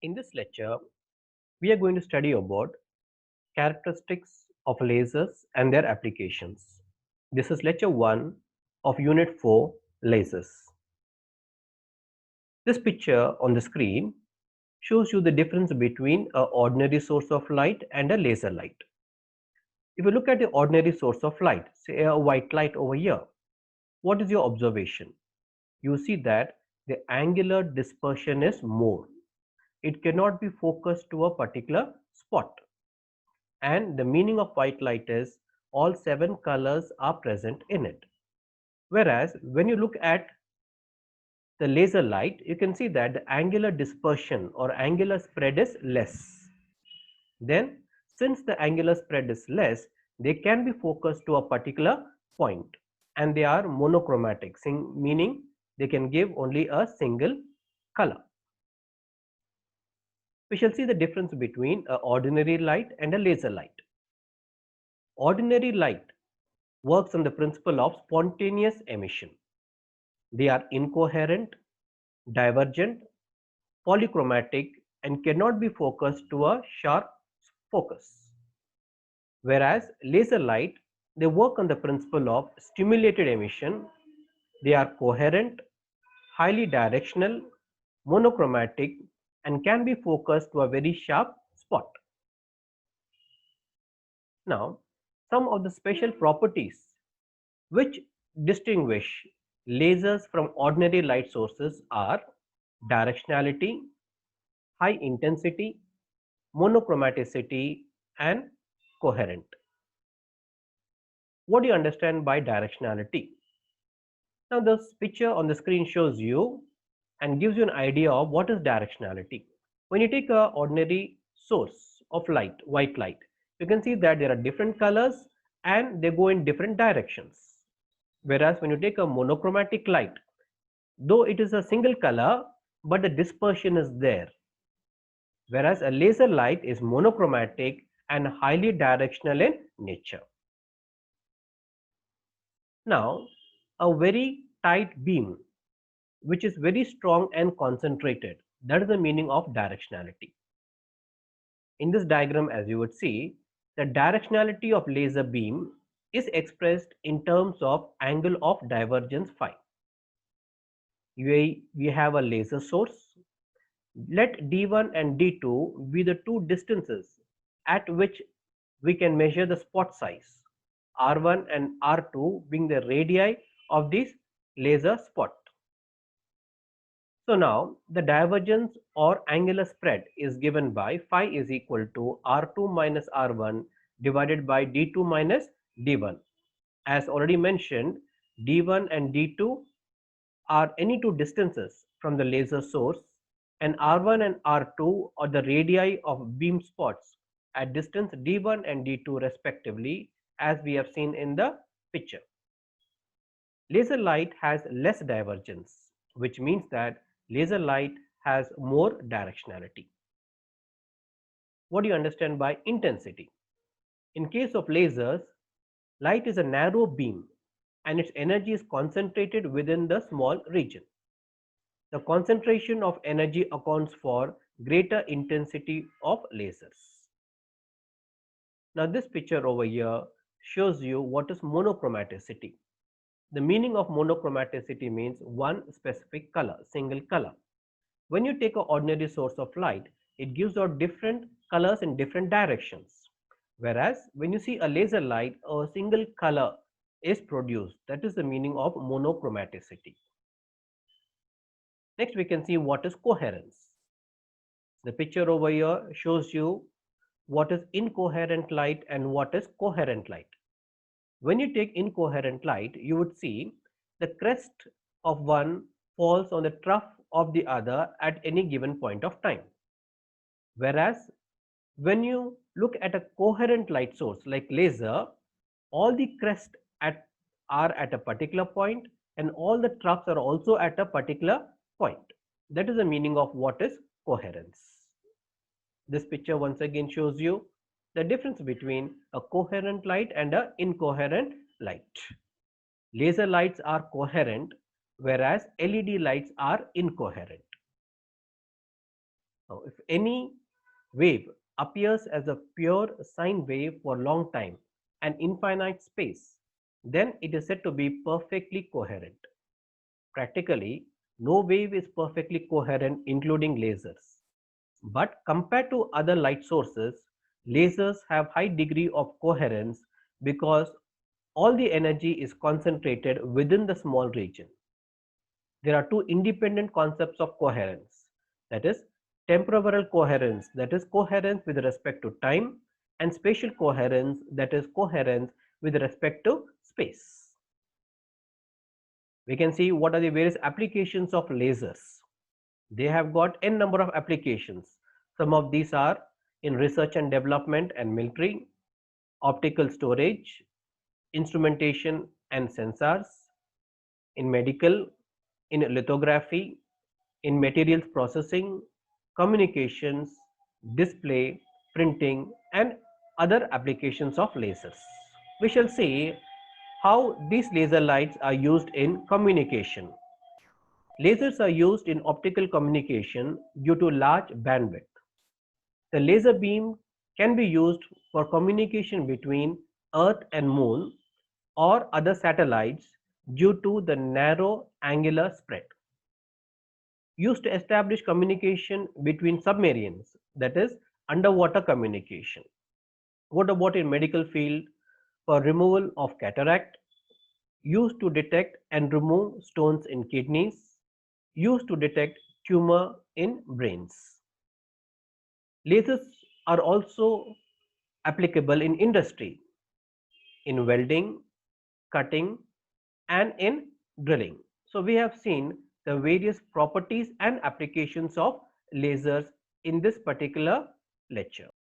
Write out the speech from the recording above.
In this lecture, we are going to study about characteristics of lasers and their applications. This is lecture 1 of unit 4, lasers. This picture on the screen shows you the difference between an ordinary source of light and a laser light. If you look at the ordinary source of light, say a white light over here, what is your observation? You see that the angular dispersion is more. It cannot be focused to a particular spot. And the meaning of white light is all 7 colors are present in it. Whereas when you look at the laser light, you can see that the angular dispersion or angular spread is less. Then since the angular spread is less, they can be focused to a particular point and they are monochromatic, meaning they can give only a single color. We shall see the difference between an ordinary light and a laser light. Ordinary light works on the principle of spontaneous emission. They are incoherent, divergent, polychromatic, and cannot be focused to a sharp focus. Whereas laser light, they work on the principle of stimulated emission. They are coherent, highly directional, monochromatic, and can be focused to a very sharp spot. Now, some of the special properties which distinguish lasers from ordinary light sources are directionality, high intensity, monochromaticity, and coherent. What do you understand by directionality? Now this picture on the screen shows you and gives you an idea of what is directionality. When you take a ordinary source of light, white light, you can see that there are different colors and they go in different directions. Whereas when you take a monochromatic light, though it is a single color, but the dispersion is there. Whereas a laser light is monochromatic and highly directional in nature. Now, a very tight beam, which is very strong and concentrated, that is the meaning of directionality. In this diagram, as you would see, the directionality of laser beam is expressed in terms of angle of divergence phi. We have a laser source. Let D1 and D2 be the two distances at which we can measure the spot size, R1 and R2 being the radii of this laser spot. So now the divergence or angular spread is given by phi is equal to R2 minus R1 divided by D2 minus D1. As already mentioned, D1 and D2 are any two distances from the laser source, and R1 and R2 are the radii of beam spots at distance D1 and D2 respectively, as we have seen in the picture. Laser light has less divergence, which means that laser light has more directionality. What do you understand by intensity? In case of lasers, light is a narrow beam and its energy is concentrated within the small region. The concentration of energy accounts for greater intensity of lasers. Now this picture over here shows you what is monochromaticity. The meaning of monochromaticity means one specific color, single color. When you take an ordinary source of light, it gives out different colors in different directions. Whereas when you see a laser light, a single color is produced. That is the meaning of monochromaticity. Next, we can see what is coherence. The picture over here shows you what is incoherent light and what is coherent light. When you take incoherent light, you would see the crest of one falls on the trough of the other at any given point of time. Whereas when you look at a coherent light source like laser, all the crests are at a particular point and all the troughs are also at a particular point. That is the meaning of what is coherence. This picture once again shows you the difference between a coherent light and an incoherent light. Laser lights are coherent, whereas LED lights are incoherent. Now, if any wave appears as a pure sine wave for long time and infinite space, then it is said to be perfectly coherent. Practically, no wave is perfectly coherent, including lasers. But compared to other light sources, lasers have high degree of coherence because all the energy is concentrated within the small region. There are two independent concepts of coherence, that is temporal coherence, that is coherence with respect to time, and spatial coherence, that is coherence with respect to space. We can see what are the various applications of lasers. They have got n number of applications. Some of these are in research and development and military, optical storage, instrumentation and sensors, in medical, in lithography, in materials processing, communications, display, printing, and other applications of lasers. We shall see how these laser lights are used in communication. Lasers are used in optical communication due to large bandwidth. The laser beam can be used for communication between Earth and Moon or other satellites due to the narrow angular spread. Used to establish communication between submarines, that is underwater communication. What about in medical field? For removal of cataract, used to detect and remove stones in kidneys, used to detect tumor in brains. Lasers are also applicable in industry, in welding, cutting, and in drilling. So we have seen the various properties and applications of lasers in this particular lecture.